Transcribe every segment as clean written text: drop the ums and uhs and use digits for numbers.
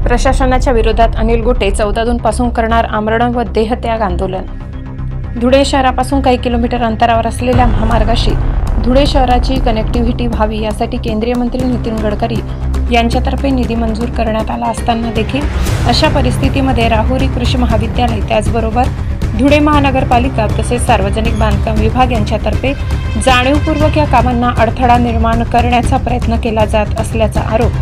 प्रशासनाच्या विरोधात अनिल गोटे 14 जूनपासून करणार आमरण व देहत्याग आंदोलन. धुळे शहरापासून काही किलोमीटर अंतरावर असलेल्या महामार्गाशी धुळे शहराची कनेक्टिव्हिटी व्हावी यासाठी केंद्रीय मंत्री नितीन गडकरी यांच्यातर्फे निधी मंजूर करण्यात आला असताना देखील अशा परिस्थितीमध्ये राहुरी कृषी महाविद्यालय त्याचबरोबर धुळे महानगरपालिका तसेच सार्वजनिक बांधकाम विभाग यांच्यातर्फे जाणीवपूर्वक या कामांना अडथळा निर्माण करण्याचा प्रयत्न केला जात असल्याचा आरोप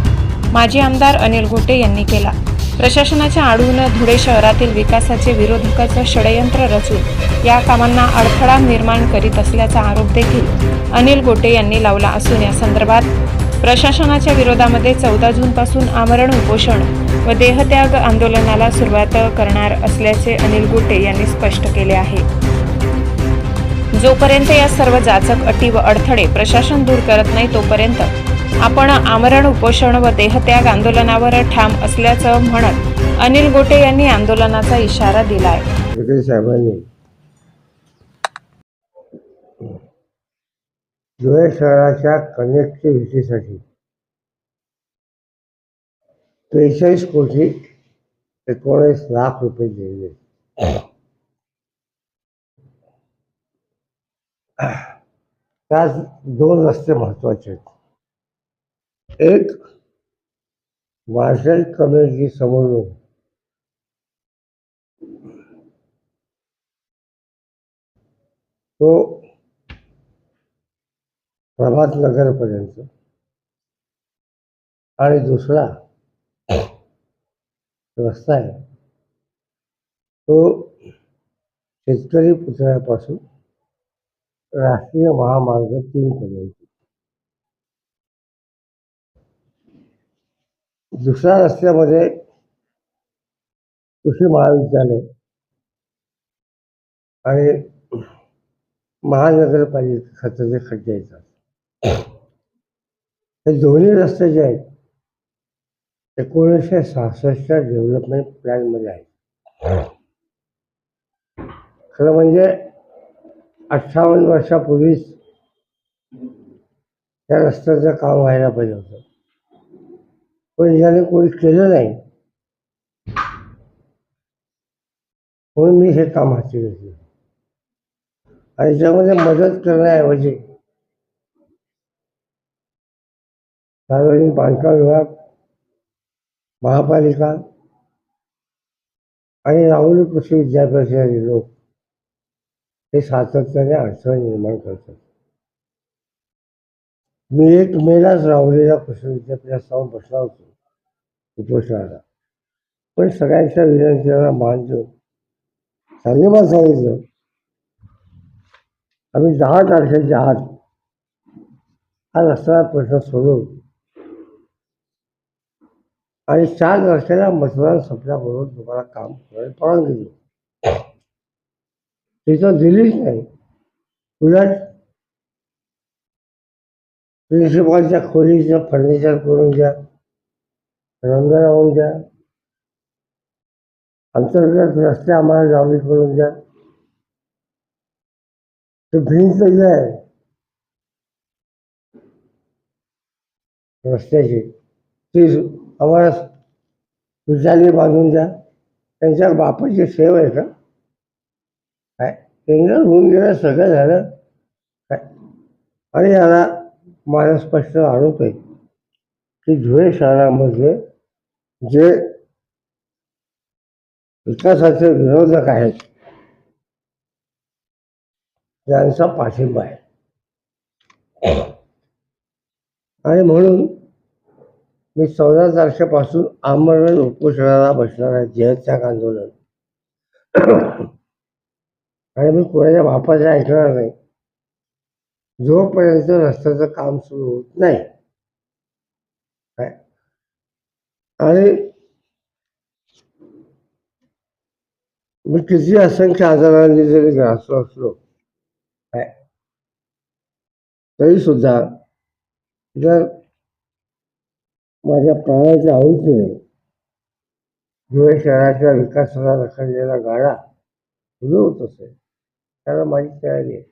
माजी आमदार अनिल गोटे यांनी केला. प्रशासनाच्या आडून धुळे शहरातील विकासाचे विरोधकाचं षडयंत्र रचून या कामांना अडथळा निर्माण करीत असल्याचा आरोप देखील अनिल गोटे यांनी लावला असून या संदर्भात प्रशासनाच्या विरोधामध्ये 14 जूनपासून आमरण उपोषण व देहत्याग आंदोलनाला सुरुवात करणार असल्याचे अनिल गोटे यांनी स्पष्ट केले आहे. जोपर्यंत या सर्व जाचक अटी व अडथळे प्रशासन दूर करत नाही तोपर्यंत आपण आमरण उपोषण व देहत्याग आंदोलनावर ठाम असल्याचं म्हणत अनिल गोटे यांनी आंदोलनाचा इशारा दिलाय. धुळे शहराच्या कनेक्टिव्हिटीसाठी 43 कोटी 19 लाख रुपये दिले. त्यात 2 रस्ते महत्वाचे आहेत. एक मार्शल कम्युनिटी समोरून तो प्रभात नगर पर्यंत आणि दुसरा रस्ता आहे तो शेतकरी पुतळ्यापासून राष्ट्रीय महामार्ग 3 पर्यंत. दुसऱ्या रस्त्यामध्ये कृषी महाविद्यालय आणि महानगरपालिका खताचे खड्डे येतात. हे दोन्ही रस्ते जे आहेत 1966च्या डेव्हलपमेंट प्लॅनमध्ये आहेत. खरं म्हणजे 58 वर्षापूर्वीच त्या रस्त्याचं काम व्हायला पाहिजे होतं, पण याने कोणी केलं नाही म्हणून मी हे काम हाती घेतलं. आणि त्यामध्ये मदत करण्याऐवजी सार्वजनिक बांधकाम विभाग, महापालिका आणि राहुरी कृषी विद्यापीठाचे लोक हे सातत्याने अडचण निर्माण करतात. मी 1 मेलाच राहुरीला कृषी विद्यापीठात जाऊन बसला होतो उपोषणाला, पण सगळ्यांच्या विनंतीला मान देऊन त्यांनी मला सांगितलं आम्ही 10 तारखेच्या आत हा रस्ता प्रश्न सोडवू आणि 4 तारखेला मतदान संपल्याबरोबर तुम्हाला काम करायला परवानगी देऊ. तिथं दिलीच नाही. उलट प्रिन्सिपॉलच्या खोलीचं फर्निचर करून द्या, रंग लावून द्या, अंतर्गत रस्ते आम्हाला जावळी करून द्या. ते भिंत जे आहे रस्त्याची ती आम्हाला विचारली बांधून द्या. त्यांच्या बापाची सेव आहे का काय? टेंडर होऊन गेलं, सगळं झालं काय? आणि याला माझा स्पष्ट आरोप आहे की धुळे शहरामध्ये जे विकासाचे विरोधक आहेत त्यांचा पाठिंबा आहे. आणि म्हणून मी 14 तारखेपासून आमरण उपोषणाला बसणार आहे, देहत्याग आंदोलन. आणि मी कोणाच्या बापाचं ऐकणार नाही जोपर्यंत रस्त्याचं काम सुरू होत नाही. आणि मी किती असंख्य आजारांनी जरी ग्रासलो असलो तरी सुद्धा जर माझ्या प्राणाच्या आहुतीने धुळे शहराच्या विकासाला रखडलेला गाडा सुरू होत असेल त्याला माझी तयारी आहे.